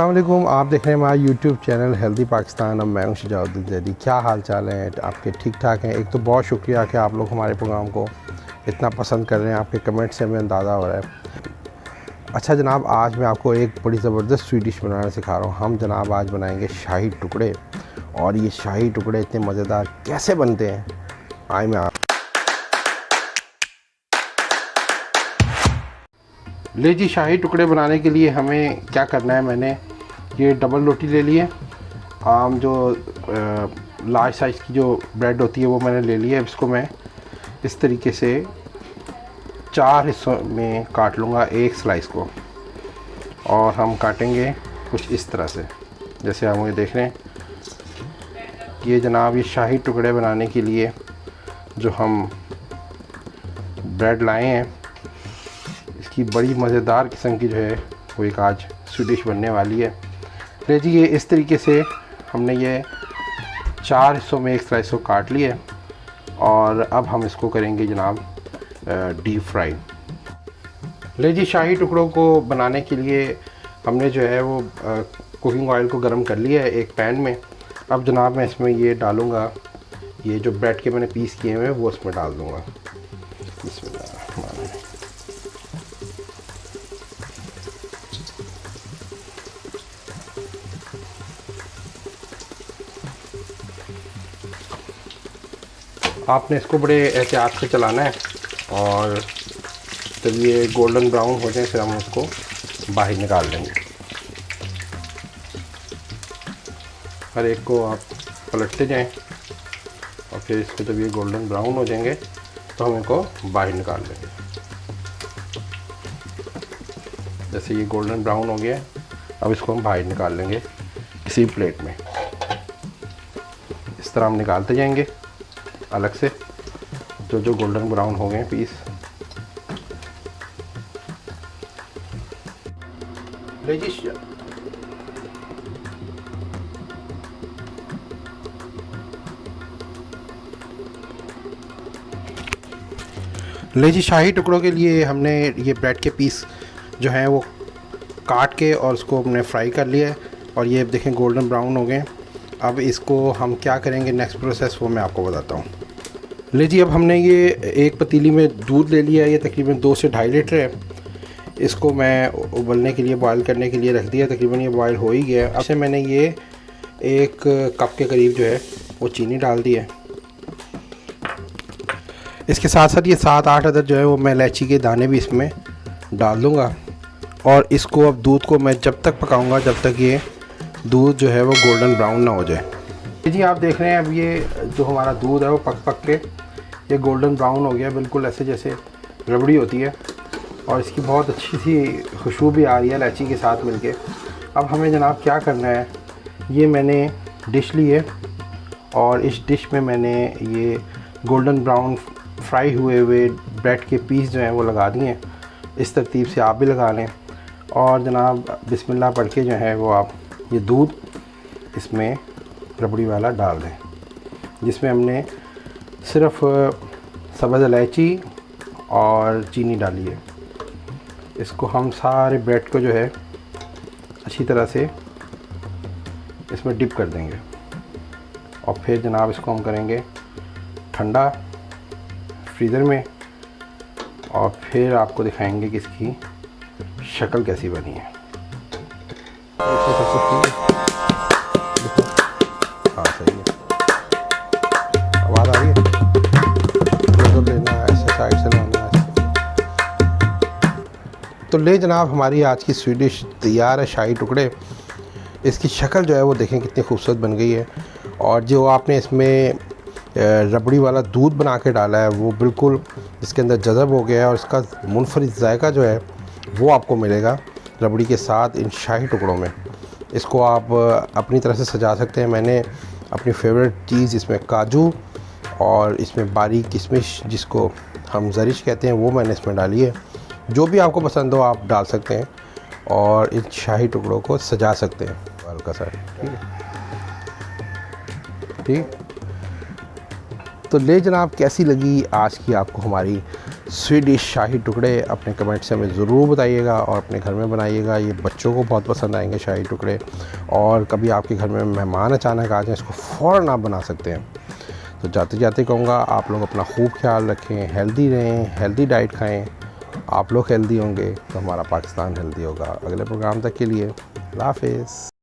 अस्सलाम वालेकुम, आप देख रहे हैं हमारा यूट्यूब चैनल हेल्दी पाकिस्तान। अब मैं हूं शुजाउद्दीन जैदी। क्या हाल चाल है आपके? ठीक ठाक हैं? एक तो बहुत शुक्रिया कि आप लोग हमारे प्रोग्राम को इतना पसंद कर रहे हैं, आपके कमेंट से हमें अंदाज़ा हो रहा है। अच्छा जनाब, आज मैं आपको एक बड़ी ज़बरदस्त स्वीट डिश बनाना सिखा रहा हूँ। हम जनाब आज बनाएंगे शाही टुकड़े, और ये शाही टुकड़े इतने मज़ेदार कैसे बनते हैं आए मैं ले जी। शाही टुकड़े बनाने के लिए हमें क्या करना है, मैंने ये डबल रोटी ले ली है। आम जो लार्ज साइज़ की जो ब्रेड होती है वो मैंने ले ली है। इसको मैं इस तरीके से 4 हिस्सों में काट लूँगा एक स्लाइस को, और हम काटेंगे कुछ इस तरह से जैसे आप मुझे देख रहे हैं। ये जनाब ये शाही टुकड़े बनाने के लिए जो हम ब्रेड लाए हैं, इसकी बड़ी मज़ेदार किस्म की जो है वो एक आज स्वीट डिश बनने वाली है। ले जी, ये इस तरीके से हमने ये 4 हिस्सों में एक स्लाइस को काट लिया है, और अब हम इसको करेंगे जनाब डीप फ्राई। ले जी, शाही टुकड़ों को बनाने के लिए हमने जो है वो कुकिंग ऑयल को गर्म कर लिया है एक पैन में। अब जनाब मैं इसमें ये डालूँगा, ये जो ब्रेड के मैंने पीस किए हुए हैं वो इसमें डाल दूँगा। आपने इसको बड़े एहतियात से चलाना है, और जब ये गोल्डन ब्राउन हो जाए फिर हम इसको बाहर निकाल लेंगे। हर एक को आप पलटते जाएं, और फिर इसको जब ये गोल्डन ब्राउन हो जाएंगे तो हम इनको बाहर निकाल लेंगे। जैसे ये गोल्डन ब्राउन हो गया, अब इसको हम बाहर निकाल लेंगे इसी प्लेट में। इस तरह हम निकालते जाएंगे अलग से जो गोल्डन ब्राउन हो गए पीस। ले जी, शाही टुकड़ों के लिए हमने ये ब्रेड के पीस जो हैं वो काट के और उसको हमने फ्राई कर लिया है, और ये देखें गोल्डन ब्राउन हो गए। अब इसको हम क्या करेंगे, नेक्स्ट प्रोसेस वो मैं आपको बताता हूँ। ले जी, अब हमने ये एक पतीली में दूध ले लिया है, ये तकरीबन 2 से 2.5 लीटर है। इसको मैं उबलने के लिए, बॉयल करने के लिए रख दिया। तकरीबन ये बॉयल हो ही गया। अब से मैंने ये 1 कप के करीब जो है वो चीनी डाल दी है। इसके साथ साथ ये 7-8 अदर जो है वो मैं इलायची के दाने भी इसमें डाल दूँगा, और इसको अब दूध को मैं जब तक पकाऊँगा जब तक ये दूध जो है वो गोल्डन ब्राउन ना हो जाए। जी, आप देख रहे हैं अब ये जो हमारा दूध है वो पक पक के ये गोल्डन ब्राउन हो गया, बिल्कुल ऐसे जैसे रबड़ी होती है, और इसकी बहुत अच्छी सी खुशबू भी आ रही है इलायची के साथ मिलके। अब हमें जनाब क्या करना है, ये मैंने डिश ली है, और इस डिश में मैंने ये गोल्डन ब्राउन फ्राई हुए ब्रेड के पीस जो हैं वो लगा दिए हैं। इस तरतीब से आप भी लगा लें, और जनाब बिस्मिल्लाह पढ़ के जो है वो आप ये दूध इसमें रबड़ी वाला डाल दें, जिसमें हमने सिर्फ़ सब्ज़ इलायची और चीनी डाली है। इसको हम सारे ब्रेड को जो है अच्छी तरह से इसमें डिप कर देंगे, और फिर जनाब इसको हम करेंगे ठंडा फ्रीज़र में, और फिर आपको दिखाएंगे कि इसकी शक्ल कैसी बनी है। हाँ सही है, आवाज़ आ रही है। तो लेना ऐसे साइड से लाना है। तो ले जनाब, हमारी आज की स्वीट डिश तैयार है, शाही टुकड़े। इसकी शक्ल जो है वो देखें कितनी खूबसूरत बन गई है, और जो आपने इसमें रबड़ी वाला दूध बना के डाला है वो बिल्कुल इसके अंदर जज़ब हो गया है, और इसका मुनफरिद जायका जो है वो आपको मिलेगा रबड़ी के साथ इन शाही टुकड़ों में। इसको आप अपनी तरह से सजा सकते हैं। मैंने अपनी फेवरेट चीज़ इसमें काजू और इसमें बारीक किशमिश, जिसको हम ज़रिश कहते हैं, वो मैंने इसमें डाली है। जो भी आपको पसंद हो आप डाल सकते हैं, और इन शाही टुकड़ों को सजा सकते हैं हल्का सा। ठीक है, ठीक। तो ले जनाब, कैसी लगी आज की आपको हमारी स्वीडिश शाही टुकड़े अपने कमेंट से हमें ज़रूर बताइएगा और अपने घर में बनाइएगा। ये बच्चों को बहुत पसंद आएंगे शाही टुकड़े। और कभी आपके घर में मेहमान अचानक आ जाए, इसको फ़ौरन आप बना सकते हैं। तो जाते जाते कहूँगा आप लोग अपना खूब ख्याल रखें, हेल्दी रहें, हेल्दी डाइट खाएँ। आप लोग हेल्दी होंगे तो हमारा पाकिस्तान हेल्दी होगा। अगले प्रोग्राम तक के लिए अल्लाह हाफ़िज़।